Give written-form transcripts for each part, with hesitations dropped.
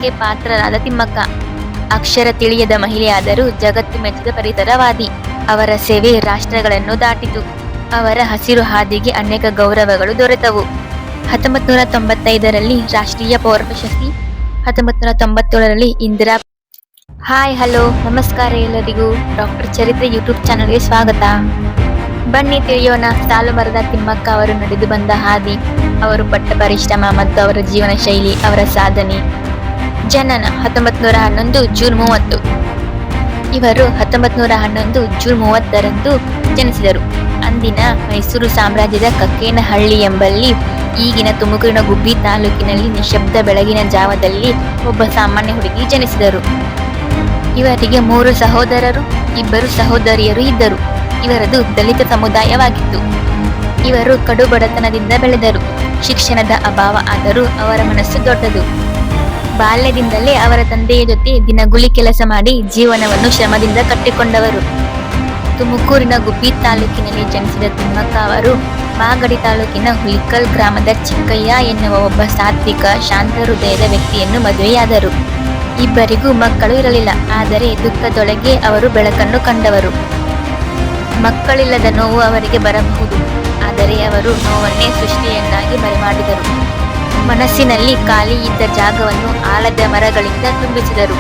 ಗೌರವಕ್ಕೆ ಪಾತ್ರರಾದ ತಿಮ್ಮಕ್ಕ. ಅಕ್ಷರ ತಿಳಿಯದ ಮಹಿಳೆಯಾದರೂ ಜಗತ್ತು ಮೆಚ್ಚಿದ ಪರಿಸರವಾದಿ. ಅವರ ಸೇವೆ ರಾಷ್ಟ್ರಗಳನ್ನು ದಾಟಿತು. ಅವರ ಹಸಿರು ಹಾದಿಗೆ ಅನೇಕ ಗೌರವಗಳು ದೊರೆತವು. 1995ರಲ್ಲಿ ರಾಷ್ಟ್ರೀಯ ಪೌರ ಪ್ರಶಸ್ತಿ, 1997ರಲ್ಲಿ ಇಂದಿರಾ. ಹಾಯ್ ಹಲೋ ನಮಸ್ಕಾರ ಎಲ್ಲರಿಗೂ. ಡಾಕ್ಟರ್ ಚರಿತ್ರೆ ಯೂಟ್ಯೂಬ್ ಚಾನಲ್ಗೆ ಸ್ವಾಗತ. ಬನ್ನಿ ತಿಳಿಯೋಣ ಸಾಲು ಮರದ ತಿಮ್ಮಕ್ಕ ಅವರು ನಡೆದು ಬಂದ ಹಾದಿ, ಅವರು ಪಟ್ಟ ಪರಿಶ್ರಮ ಮತ್ತು ಅವರ ಜೀವನ ಶೈಲಿ, ಅವರ ಸಾಧನೆ. ಜನನ 1911 ಜೂನ್ 30. ಇವರು 1911 ಜೂನ್ 30ರಂದು ಜನಿಸಿದರು. ಅಂದಿನ ಮೈಸೂರು ಸಾಮ್ರಾಜ್ಯದ ಕಕ್ಕೇನಹಳ್ಳಿ ಎಂಬಲ್ಲಿ, ಈಗಿನ ತುಮಕೂರಿನ ಗುಬ್ಬಿ ತಾಲೂಕಿನಲ್ಲಿ ನಿಶಬ್ದ ಬೆಳಗಿನ ಜಾವದಲ್ಲಿ ಒಬ್ಬ ಸಾಮಾನ್ಯ ಹುಡುಗಿ ಜನಿಸಿದರು. ಇವರಿಗೆ 3 ಸಹೋದರರು, 2 ಸಹೋದರಿಯರು ಇದ್ದರು. ಇವರದು ದಲಿತ ಸಮುದಾಯವಾಗಿತ್ತು. ಇವರು ಕಡು ಬಡತನದಿಂದ ಬೆಳೆದರು. ಶಿಕ್ಷಣದ ಅಭಾವ ಆದರೂ ಅವರ ಮನಸ್ಸು ದೊಡ್ಡದು. ಬಾಲ್ಯದಿಂದಲೇ ಅವರ ತಂದೆಯ ಜೊತೆ ದಿನಗೂಲಿ ಕೆಲಸ ಮಾಡಿ ಜೀವನವನ್ನು ಶ್ರಮದಿಂದ ಕಟ್ಟಿಕೊಂಡವರು. ತುಮಕೂರಿನ ಗುಬ್ಬಿ ತಾಲೂಕಿನಲ್ಲಿ ಜನಿಸಿದ ತಿಮ್ಮಕ್ಕ ಅವರು ಮಾಗಡಿ ತಾಲೂಕಿನ ಹುಲಿಕಲ್ ಗ್ರಾಮದ ಚಿಕ್ಕಯ್ಯ ಎನ್ನುವ ಒಬ್ಬ ಸಾತ್ವಿಕ, ಶಾಂತ ಹೃದಯದ ವ್ಯಕ್ತಿಯನ್ನು ಮದುವೆಯಾದರು. ಇಬ್ಬರಿಗೂ ಮಕ್ಕಳು ಇರಲಿಲ್ಲ. ಆದರೆ ದುಃಖದೊಳಗೆ ಅವರು ಬೆಳಕನ್ನು ಕಂಡವರು. ಮಕ್ಕಳಿಲ್ಲದ ನೋವು ಅವರಿಗೆ ಬರಬಹುದು, ಆದರೆ ಅವರು ನೋವನ್ನೇ ಸೃಷ್ಟಿಯನ್ನಾಗಿ ಮರೆಮಾಡಿದರು. ಮನಸ್ಸಿನಲ್ಲಿ ಖಾಲಿ ಇದ್ದ ಜಾಗವನ್ನು ಆಲದ ಮರಗಳಿಂದ ತುಂಬಿಸಿದರು.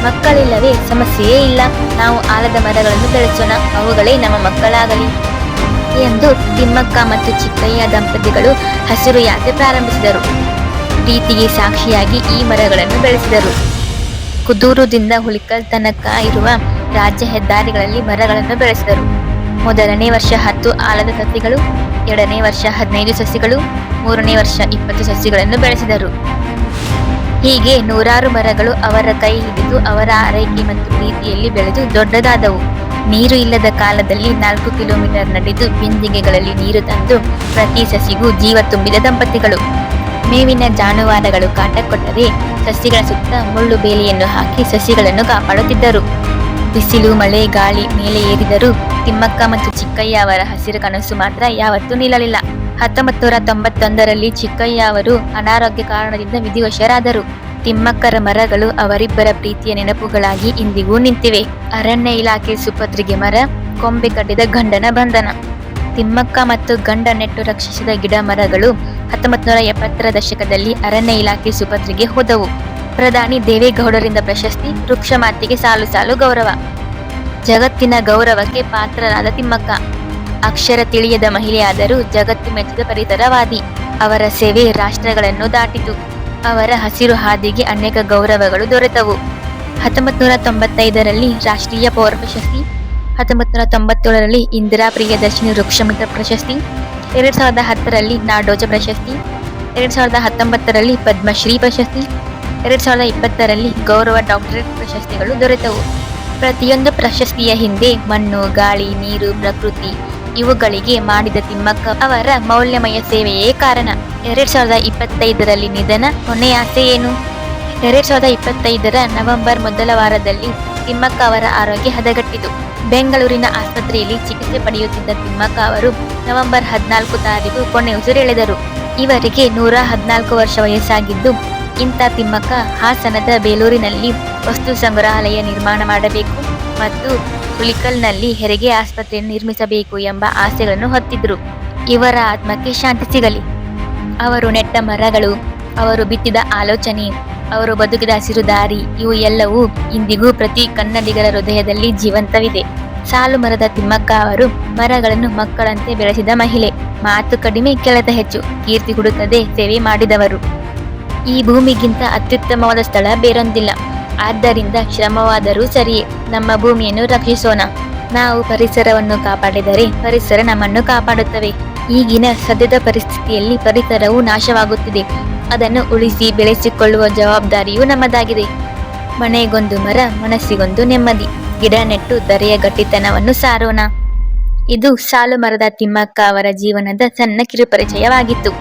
ಮಕ್ಕಳಿಲ್ಲವೇ ಸಮಸ್ಯೆಯೇ ಇಲ್ಲ, ನಾವು ಆಲದ ಮರಗಳನ್ನು ಬೆಳೆಸೋಣ, ಅವುಗಳೇ ನಮ್ಮ ಮಕ್ಕಳಾಗಲಿ ಎಂದು ತಿಮ್ಮಕ್ಕ ಮತ್ತು ಚಿಕ್ಕಯ್ಯ ದಂಪತಿಗಳು ಹಸಿರು ಯಾತ್ರೆ ಪ್ರಾರಂಭಿಸಿದರು. ಪ್ರೀತಿಗೆ ಸಾಕ್ಷಿಯಾಗಿ ಈ ಮರಗಳನ್ನು ಬೆಳೆಸಿದರು. ಕುದೂರುದಿಂದ ಹುಲಿಕಲ್ ತನಕ ಇರುವ ರಾಜ್ಯ ಹೆದ್ದಾರಿಗಳಲ್ಲಿ ಮರಗಳನ್ನು ಬೆಳೆಸಿದರು. ಮೊದಲನೇ ವರ್ಷ 10 ಆಲದ ಸಸಿಗಳು, 2ನೇ ವರ್ಷ 15 ಸಸಿಗಳು, 3ನೇ ವರ್ಷ 20 ಸಸಿಗಳನ್ನು ಬೆಳೆಸಿದರು. ಹೀಗೆ ನೂರಾರು ಮರಗಳು ಅವರ ಕೈ ಹಿಡಿದು ಅವರ ಆರೈಕೆ ಮತ್ತು ಪ್ರೀತಿಯಲ್ಲಿ ಬೆಳೆದು ದೊಡ್ಡದಾದವು. ನೀರು ಇಲ್ಲದ ಕಾಲದಲ್ಲಿ 4 ಕಿಲೋಮೀಟರ್ ನಡೆದು ಬಿಂದಿಗೆಗಳಲ್ಲಿ ನೀರು ತಂದು ಪ್ರತಿ ಸಸಿಗೂ ಜೀವ ತುಂಬಿದ ದಂಪತಿಗಳು. ಮೇವಿನ ಜಾನುವಾರುಗಳು ಕಾಟ ಕೊಟ್ಟರೆ ಸಸಿಗಳ ಸುತ್ತ ಮುಳ್ಳು ಬೇಲಿಯನ್ನು ಹಾಕಿ ಸಸಿಗಳನ್ನು ಕಾಪಾಡುತ್ತಿದ್ದರು. ಬಿಸಿಲು, ಮಳೆ, ಗಾಳಿ ಮೇಲೆ ಏರಿದರೂ ತಿಮ್ಮಕ್ಕ ಮತ್ತು ಚಿಕ್ಕಯ್ಯ ಅವರ ಹಸಿರು ಕನಸು ಮಾತ್ರ ಯಾವತ್ತೂ ನಿಲ್ಲಲಿಲ್ಲ. 1991ರಲ್ಲಿ ಚಿಕ್ಕಯ್ಯ ಅವರು ಅನಾರೋಗ್ಯ ಕಾರಣದಿಂದ ವಿಧಿವಶರಾದರು. ತಿಮ್ಮಕ್ಕರ ಮರಗಳು ಅವರಿಬ್ಬರ ಪ್ರೀತಿಯ ನೆನಪುಗಳಾಗಿ ಇಂದಿಗೂ ನಿಂತಿವೆ. ಅರಣ್ಯ ಇಲಾಖೆ ಸುಪತ್ರಿಗೆ ಮರ, ಕೊಂಬೆ ಕಟ್ಟಿದ ಗಂಡನ ಬಂಧನ. ತಿಮ್ಮಕ್ಕ ಮತ್ತು ಗಂಡ ನೆಟ್ಟು ರಕ್ಷಿಸಿದ ಗಿಡ ಮರಗಳು 1970ರ ದಶಕದಲ್ಲಿ ಅರಣ್ಯ ಇಲಾಖೆ ಸುಪತ್ರಿಗೆ ಹೋದವು. ಪ್ರಧಾನಿ ದೇವೇಗೌಡರಿಂದ ಪ್ರಶಸ್ತಿ, ವೃಕ್ಷ ಮಾತೆಗೆ ಸಾಲು ಸಾಲು ಗೌರವ. ಜಗತ್ತಿನ ಗೌರವಕ್ಕೆ ಪಾತ್ರರಾದ ತಿಮ್ಮಕ್ಕ. ಅಕ್ಷರ ತಿಳಿಯದ ಮಹಿಳೆಯಾದರೂ ಜಗತ್ತು ಮೆಚ್ಚಿದ ಪರಿಸರವಾದಿ. ಅವರ ಸೇವೆ ರಾಷ್ಟ್ರಗಳನ್ನು ದಾಟಿತು. ಅವರ ಹಸಿರು ಹಾದಿಗೆ ಅನೇಕ ಗೌರವಗಳು ದೊರೆತವು. 1995ರಲ್ಲಿ ರಾಷ್ಟ್ರೀಯ ಪೌರ ಪ್ರಶಸ್ತಿ, 1997ರಲ್ಲಿ ಇಂದಿರಾ ಪ್ರಿಯದರ್ಶಿನಿ ವೃಕ್ಷ ಮಿತ್ರ ಪ್ರಶಸ್ತಿ, 2010ರಲ್ಲಿ ನಾಡೋಜ ಪ್ರಶಸ್ತಿ, 2019ರಲ್ಲಿ ಪದ್ಮಶ್ರೀ ಪ್ರಶಸ್ತಿ, 2020ರಲ್ಲಿ ಗೌರವ ಡಾಕ್ಟರೇಟ್ ಪ್ರಶಸ್ತಿಗಳು ದೊರೆತವು. ಪ್ರತಿಯೊಂದು ಪ್ರಶಸ್ತಿಯ ಹಿಂದೆ ಮಣ್ಣು, ಗಾಳಿ, ನೀರು, ಪ್ರಕೃತಿ ಇವುಗಳಿಗೆ ಮಾಡಿದ ತಿಮ್ಮಕ್ಕ ಅವರ ಮೌಲ್ಯಮಯ ಸೇವೆಯೇ ಕಾರಣ. 2025ರಲ್ಲಿ ನಿಧನ. ಕೊನೆಯ ಆಸೆ ಏನು? 2025ರ ನವೆಂಬರ್ ಮೊದಲ ವಾರದಲ್ಲಿ ತಿಮ್ಮಕ್ಕ ಅವರ ಆರೋಗ್ಯ ಹದಗೆಟ್ಟಿತು. ಬೆಂಗಳೂರಿನ ಆಸ್ಪತ್ರೆಯಲ್ಲಿ ಚಿಕಿತ್ಸೆ ಪಡೆಯುತ್ತಿದ್ದ ತಿಮ್ಮಕ್ಕ ಅವರು ನವೆಂಬರ್ 14 ತಾರೀಕು ಕೊನೆಯುಸಿರೆಳೆದರು. ಇವರಿಗೆ 114 ವರ್ಷ ವಯಸ್ಸಾಗಿದ್ದು, ಇಂಥ ತಿಮ್ಮಕ್ಕ ಹಾಸನದ ಬೇಲೂರಿನಲ್ಲಿ ವಸ್ತು ಸಂಗ್ರಹಾಲಯ ನಿರ್ಮಾಣ ಮಾಡಬೇಕು ಮತ್ತು ಹುಲಿಕಲ್ನಲ್ಲಿ ಹೆರಿಗೆ ಆಸ್ಪತ್ರೆಯನ್ನು ನಿರ್ಮಿಸಬೇಕು ಎಂಬ ಆಸೆಗಳನ್ನು ಹೊತ್ತಿದ್ರು. ಇವರ ಆತ್ಮಕ್ಕೆ ಶಾಂತಿ ಸಿಗಲಿ. ಅವರು ನೆಟ್ಟ ಮರಗಳು, ಅವರು ಬಿತ್ತಿದ ಆಲೋಚನೆ, ಅವರು ಬದುಕಿದ ಹಸಿರು ದಾರಿ ಇವು ಎಲ್ಲವೂ ಇಂದಿಗೂ ಪ್ರತಿ ಕನ್ನಡಿಗರ ಹೃದಯದಲ್ಲಿ ಜೀವಂತವಿದೆ. ಸಾಲು ಮರದ ತಿಮ್ಮಕ್ಕ ಅವರು ಮರಗಳನ್ನು ಮಕ್ಕಳಂತೆ ಬೆಳೆಸಿದ ಮಹಿಳೆ. ಮಾತು ಕಡಿಮೆ, ಕೆಲಸ ಹೆಚ್ಚು, ಕೀರ್ತಿ ಹುಡುಕದೆ ಸೇವೆ ಮಾಡಿದವರು. ಈ ಭೂಮಿಗಿಂತ ಅತ್ಯುತ್ತಮವಾದ ಸ್ಥಳ ಬೇರೊಂದಿಲ್ಲ. ಆದ್ದರಿಂದ ಶ್ರಮವಾದರೂ ಸರಿಯೇ ನಮ್ಮ ಭೂಮಿಯನ್ನು ರಕ್ಷಿಸೋಣ. ನಾವು ಪರಿಸರವನ್ನು ಕಾಪಾಡಿದರೆ ಪರಿಸರ ನಮ್ಮನ್ನು ಕಾಪಾಡುತ್ತವೆ. ಈಗಿನ ಸದ್ಯದ ಪರಿಸ್ಥಿತಿಯಲ್ಲಿ ಪರಿಸರವು ನಾಶವಾಗುತ್ತಿದೆ. ಅದನ್ನು ಉಳಿಸಿ ಬೆಳೆಸಿಕೊಳ್ಳುವ ಜವಾಬ್ದಾರಿಯೂ ನಮ್ಮದಾಗಿದೆ. ಮನೆಗೊಂದು ಮರ, ಮನಸ್ಸಿಗೊಂದು ನೆಮ್ಮದಿ. ಗಿಡ ನೆಟ್ಟು ಧರೆಯ ಗಟ್ಟಿತನವನ್ನು ಸಾರೋಣ. ಇದು ಸಾಲು ಮರದ ತಿಮ್ಮಕ್ಕ ಅವರ ಜೀವನದ ಸಣ್ಣ ಕಿರುಪರಿಚಯವಾಗಿತ್ತು.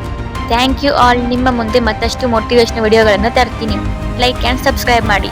Thank you all. ನಿಮ್ಮ ಮುಂದೆ ಮತ್ತಷ್ಟು ಮೋಟಿವೇಶನಲ್ ವಿಡಿಯೋಗಳನ್ನು ತರ್ತೀನಿ. ಲೈಕ್ ಆ್ಯಂಡ್ ಸಬ್ಸ್ಕ್ರೈಬ್ ಮಾಡಿ.